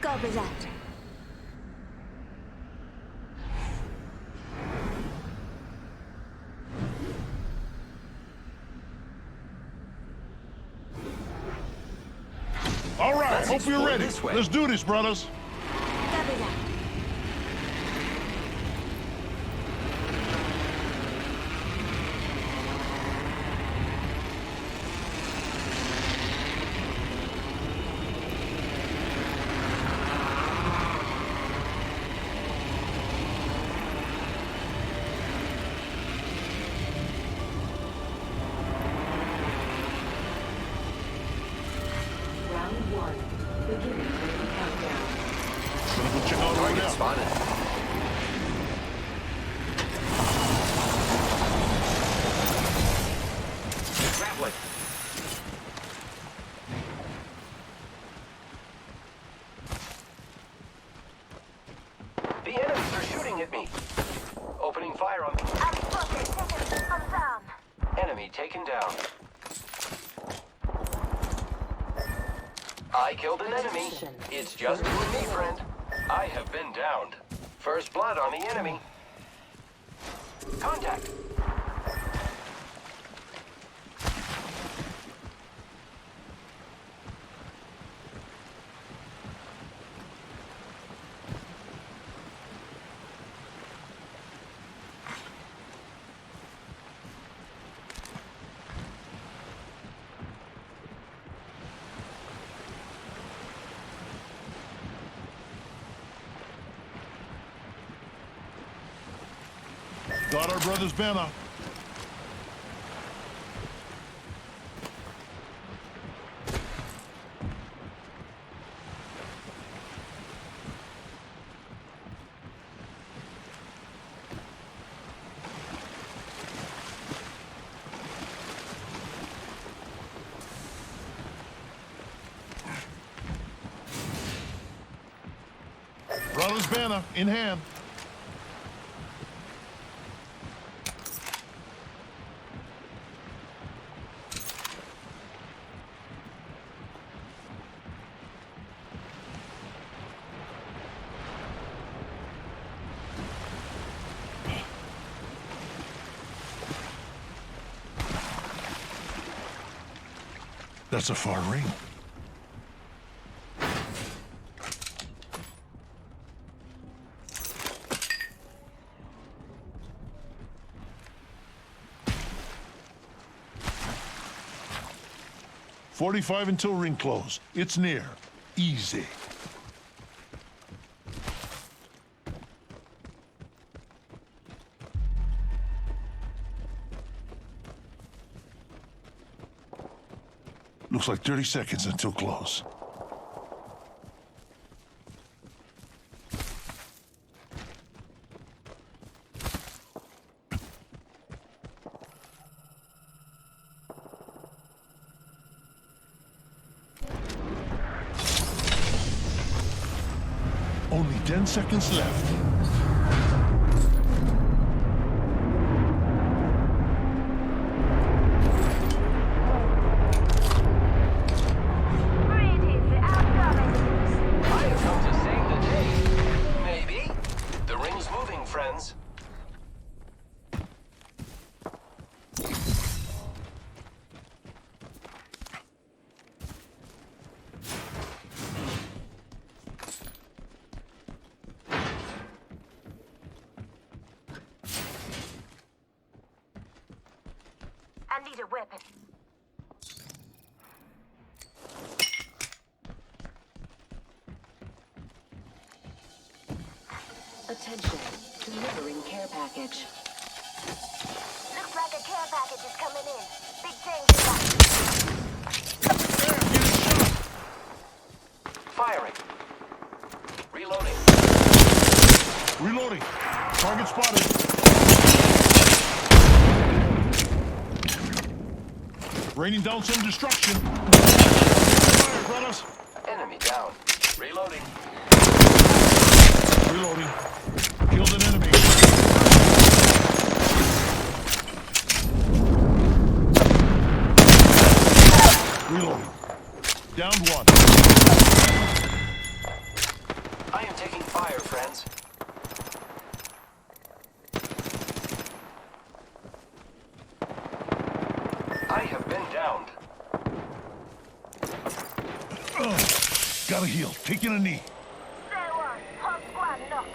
Copy that. All right, hope you're ready. Let's do this, brothers. Copy that. Target spotted. Grappling. The enemies are shooting at me. Opening fire on me. I'm spotted. I'm down. Enemy taken down. I killed an enemy. It's just you and me, friend. I have been downed. First blood on the enemy. Contact. Got our brother's banner. Brother's banner in hand. That's a far ring. "45 until ring close. It's near. Easy." Looks like 30 seconds until close. Only 10 seconds left. Friends. I need a weapon. Attention, delivering care package. Looks like a care package is coming in. Big things. Firing. Reloading. Reloading. Target spotted. Raining down some destruction. Fire, brothers. Enemy down. Reloading. Reloading. Killed an enemy. Reloading. Downed one. I am taking fire, friends. I have been downed. Gotta heal. Taking a knee. Say one. Whole squad knocked.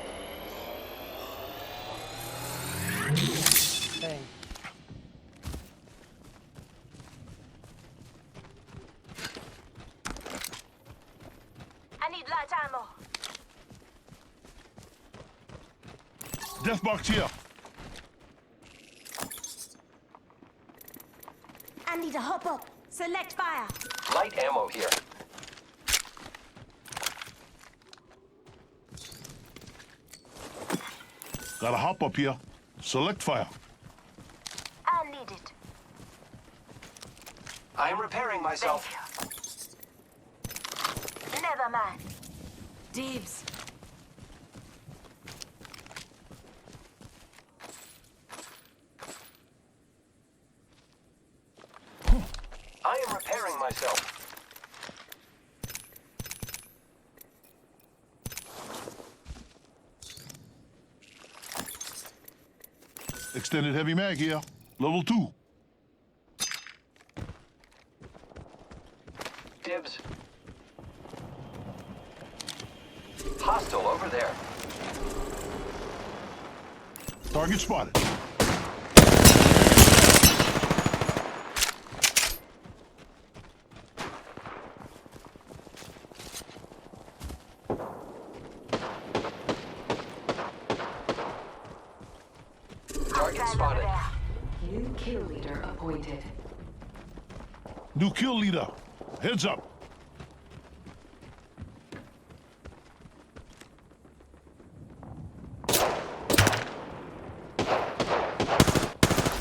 Dang. I need light ammo. Death box here. I need to hop up. Select fire. Light ammo here. Gotta hop up here. Select fire. I need it. I am repairing myself. Never mind. Dibs. I am repairing myself. Extended heavy mag here. Level 2. Dibs. Hostile over there. Target spotted. Target spotted. New kill leader appointed. New kill leader. Heads up.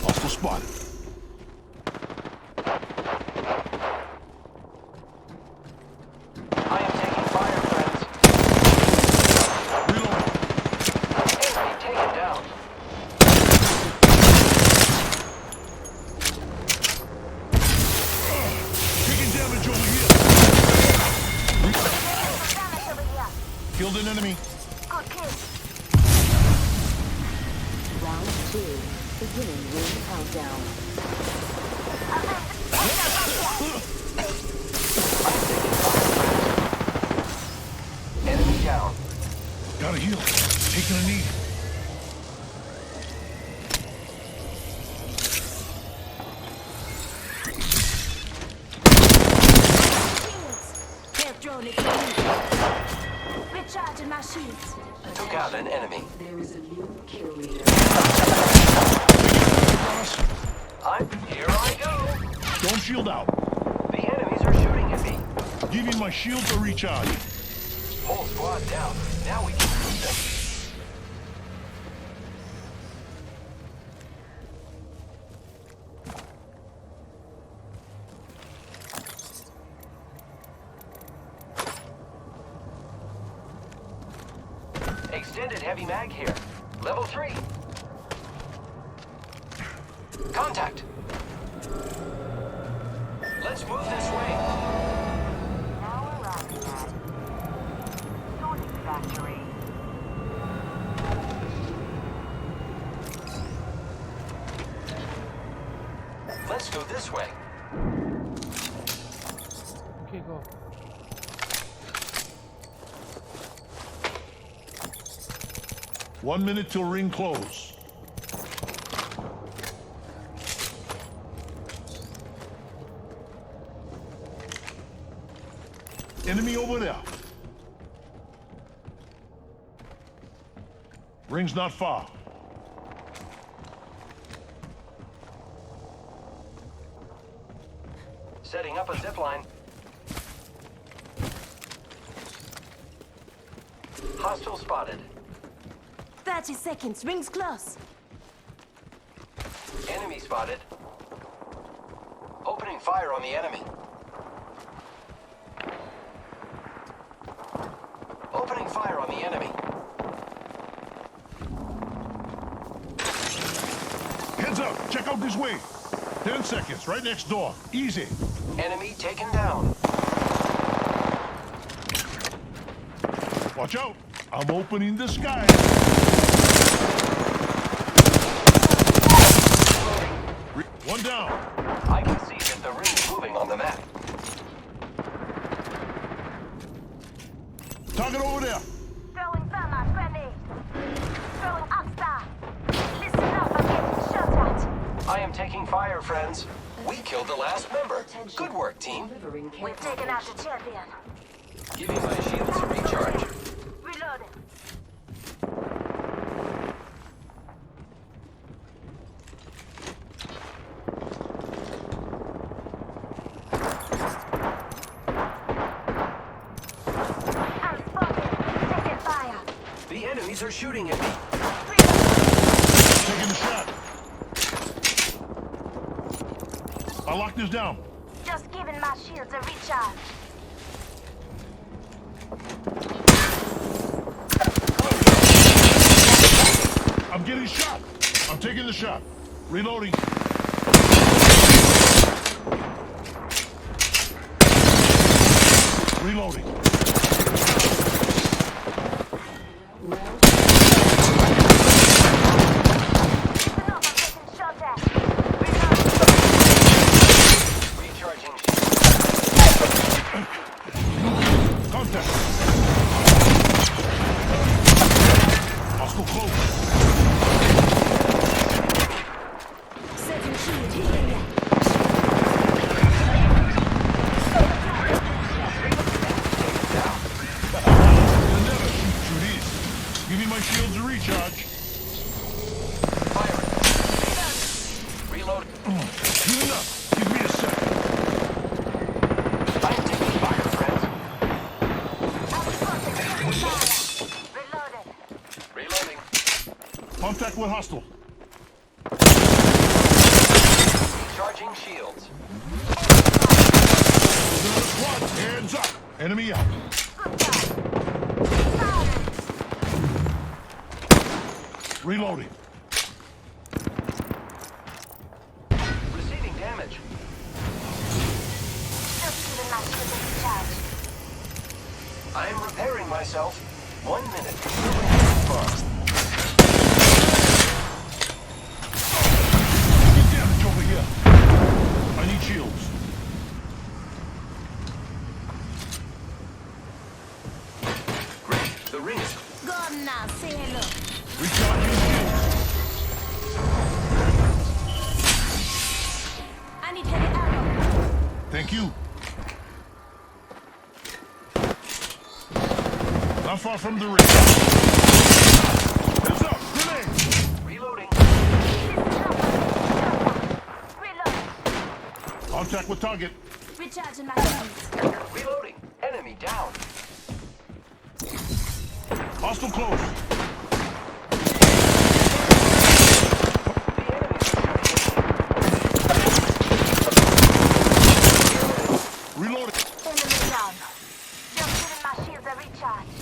Hostile spotted. I am taking fire, friends. Reload. Enemy taken down. Taking damage over here. Damage over here. Killed an enemy. Good kill. Round 2. Beginning ring countdown. Enemy down. Gotta heal. Taking a knee. Shields. They're throwing it to me. Recharging my shields. Took out an enemy. There is a new kill leader. Here I go. Don't shield out. The enemies are shooting at me. Giving my shield a recharge. Whole squad down. Now we can use them. Extended heavy mag here. Level 3. Contact. Let's move this way. Now arriving at sorting factory. Let's go this way. Okay, go. One minute till ring close. Enemy over there. Ring's not far. Setting up a zip line. Hostile spotted. 30 seconds. Rings close. Enemy spotted. Opening fire on the enemy. Opening fire on the enemy. Heads up. Check out this way. 10 seconds. Right next door. Easy. Enemy taken down. Watch Watch out! I'm opening the sky. One down. I can see that the ring is moving on the map. Target over there. Throwing thermite grenade. Throwing upstar. Listen up, I'm getting shot at. I am taking fire, friends. We killed the last member. Good work, team. Delivering care We've taken out package. the champion. Giving my shields a recharge. Reloading. I'm spotted. Taking fire. The enemies are shooting at me. Taking the shot. I locked this down. Just giving my shields a recharge. I'm getting shot. I'm taking the shot. Reloading. Reloading. Listen up, I'm getting shot at. Reloading. Recharging shields. Contact. Hostile close. Setting shield here. You'll never shoot through these. Give me my shields to recharge. Firing. Reload. Healing up. Give me a second. I am taking fire, friends. I'm spotted. Taking fire. Reloaded. Reloading. Contact with hostile. Recharging shields. Another squad. Hands up. Enemy out. Good job. Firing. Reloading. Receiving damage. Just giving my shield a recharge. I am repairing myself. 1 minute. Fast. Good damage over here. I need shields. Great. The ring is... Go on now, say hello. Recharging shields. I need heavy ammo. Thank you. Not far from the ring. Heads up. Grenade. Reloading. Reloading. Contact with target. Recharging my shields. Reloading. Enemy down. Hostile close. The enemies are shooting. Reloading. Enemy down. Just giving my shields a recharge.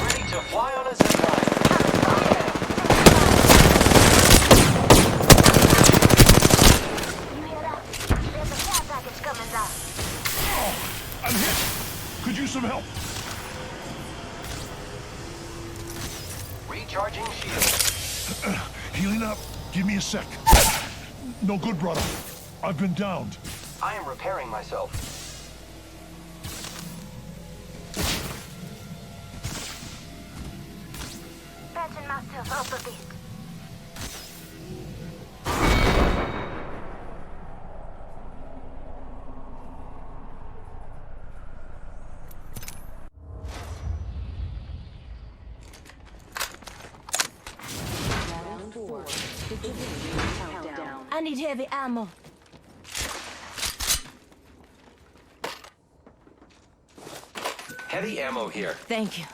Ready to fly on a zipline. You hear that? There's a care package coming down. Oh, I'm hit. Could use some help. Recharging shields. Healing up. Give me a sec. No good, brother. I've been downed. I am repairing myself. Patching myself up a bit. Round 4. Beginning ring countdown. I need heavy ammo. Heavy ammo here. Thank you.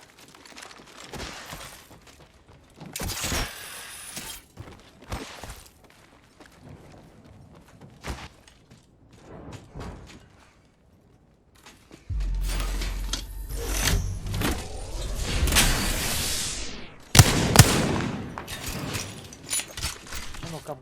No, come.